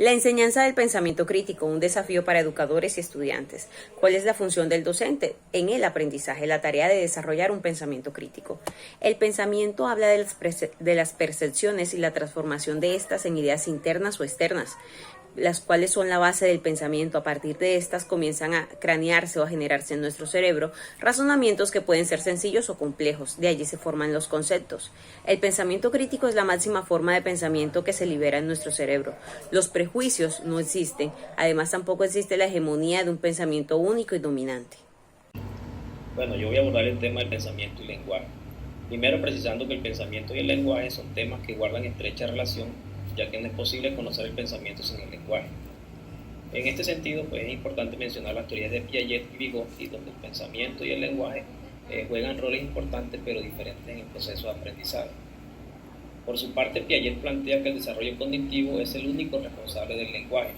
La enseñanza del pensamiento crítico, un desafío para educadores y estudiantes. ¿Cuál es la función del docente en el aprendizaje? La tarea de desarrollar un pensamiento crítico. El pensamiento habla de las percepciones y la transformación de estas en ideas internas o externas, las cuales son la base del pensamiento. A partir de estas comienzan a cranearse o a generarse en nuestro cerebro razonamientos que pueden ser sencillos o complejos. De allí se forman los conceptos. El pensamiento crítico es la máxima forma de pensamiento que se libera en nuestro cerebro. Los prejuicios no existen. Además, tampoco existe la hegemonía de un pensamiento único y dominante. Bueno, yo voy a abordar el tema del pensamiento y lenguaje. Primero, precisando que el pensamiento y el lenguaje son temas que guardan estrecha relación, ya que no es posible conocer el pensamiento sin el lenguaje. En este sentido, pues es importante mencionar las teorías de Piaget y Vygotsky, donde el pensamiento y el lenguaje juegan roles importantes pero diferentes en el proceso de aprendizaje. Por su parte, Piaget plantea que el desarrollo cognitivo es el único responsable del lenguaje.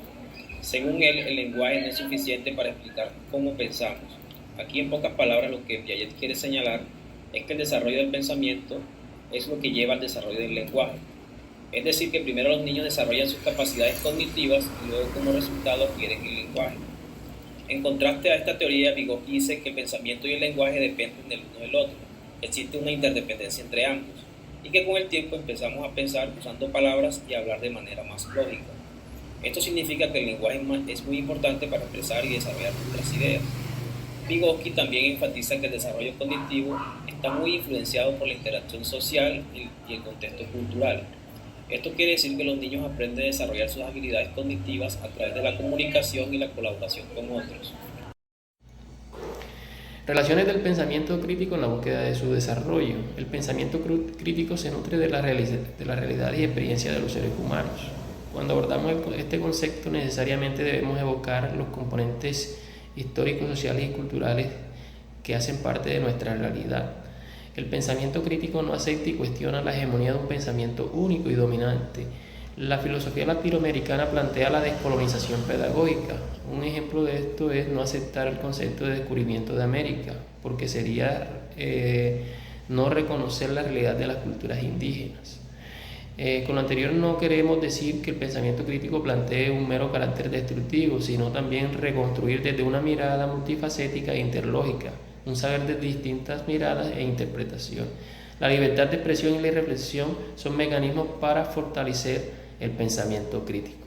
Según él, el lenguaje no es suficiente para explicar cómo pensamos. Aquí, en pocas palabras, lo que Piaget quiere señalar es que el desarrollo del pensamiento es lo que lleva al desarrollo del lenguaje. Es decir, que primero los niños desarrollan sus capacidades cognitivas y luego como resultado adquieren el lenguaje. En contraste a esta teoría, Vygotsky dice que el pensamiento y el lenguaje dependen del uno del otro. Existe una interdependencia entre ambos y que con el tiempo empezamos a pensar usando palabras y a hablar de manera más lógica. Esto significa que el lenguaje es muy importante para expresar y desarrollar nuestras ideas. Vygotsky también enfatiza que el desarrollo cognitivo está muy influenciado por la interacción social y el contexto cultural. Esto quiere decir que los niños aprenden a desarrollar sus habilidades cognitivas a través de la comunicación y la colaboración con otros. Relaciones del pensamiento crítico en la búsqueda de su desarrollo. El pensamiento crítico se nutre de la realidad y experiencia de los seres humanos. Cuando abordamos este concepto, necesariamente debemos evocar los componentes históricos, sociales y culturales que hacen parte de nuestra realidad. El pensamiento crítico no acepta y cuestiona la hegemonía de un pensamiento único y dominante. La filosofía latinoamericana plantea la descolonización pedagógica. Un ejemplo de esto es no aceptar el concepto de descubrimiento de América, porque sería no reconocer la realidad de las culturas indígenas. Con lo anterior no queremos decir que el pensamiento crítico plantee un mero carácter destructivo, sino también reconstruir desde una mirada multifacética e interlógica, un saber de distintas miradas e interpretación. La libertad de expresión y la reflexión son mecanismos para fortalecer el pensamiento crítico.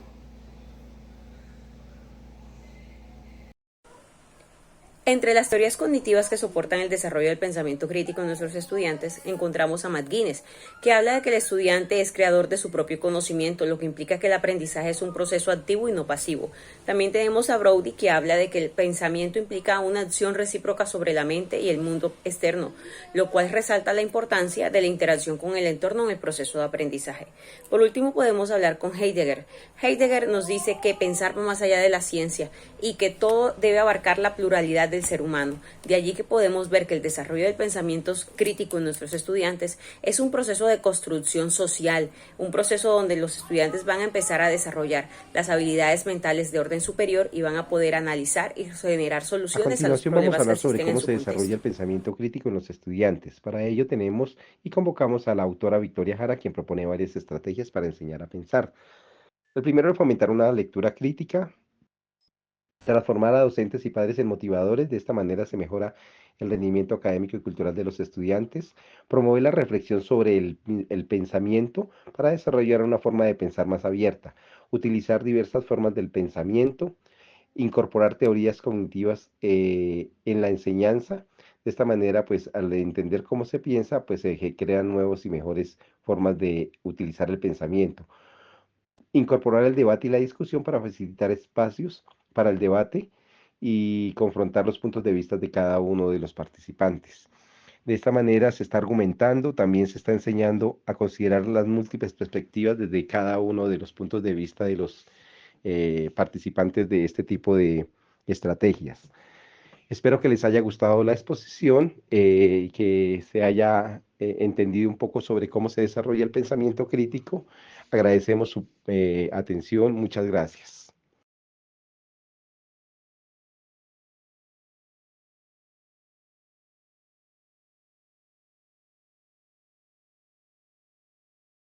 Entre las teorías cognitivas que soportan el desarrollo del pensamiento crítico en nuestros estudiantes, encontramos a Matt Guinness, que habla de que el estudiante es creador de su propio conocimiento, lo que implica que el aprendizaje es un proceso activo y no pasivo. También tenemos a Brody, que habla de que el pensamiento implica una acción recíproca sobre la mente y el mundo externo, lo cual resalta la importancia de la interacción con el entorno en el proceso de aprendizaje. Por último, podemos hablar con Heidegger. Heidegger nos dice que pensar va más allá de la ciencia y que todo debe abarcar la pluralidad del ser humano. De allí que podemos ver que el desarrollo del pensamiento crítico en nuestros estudiantes es un proceso de construcción social, un proceso donde los estudiantes van a empezar a desarrollar las habilidades mentales de orden superior y van a poder analizar y generar A soluciones a los continuación vamos a problemas que hablar sobre existen en cómo su se desarrolla contexto. el pensamiento crítico en los estudiantes. Para ello tenemos y convocamos a la autora Victoria Jara, quien propone varias estrategias para enseñar a pensar. El primero es fomentar una lectura crítica, transformar a docentes y padres en motivadores. De esta manera se mejora el rendimiento académico y cultural de los estudiantes. Promover la reflexión sobre el pensamiento para desarrollar una forma de pensar más abierta. Utilizar diversas formas del pensamiento. Incorporar teorías cognitivas en la enseñanza. De esta manera, pues al entender cómo se piensa, pues se crean nuevos y mejores formas de utilizar el pensamiento. Incorporar el debate y la discusión para facilitar espacios para el debate y confrontar los puntos de vista de cada uno de los participantes. De esta manera se está argumentando, también se está enseñando a considerar las múltiples perspectivas desde cada uno de los puntos de vista de los participantes de este tipo de estrategias. Espero que les haya gustado la exposición y que se haya entendido un poco sobre cómo se desarrolla el pensamiento crítico. Agradecemos su atención. Muchas gracias.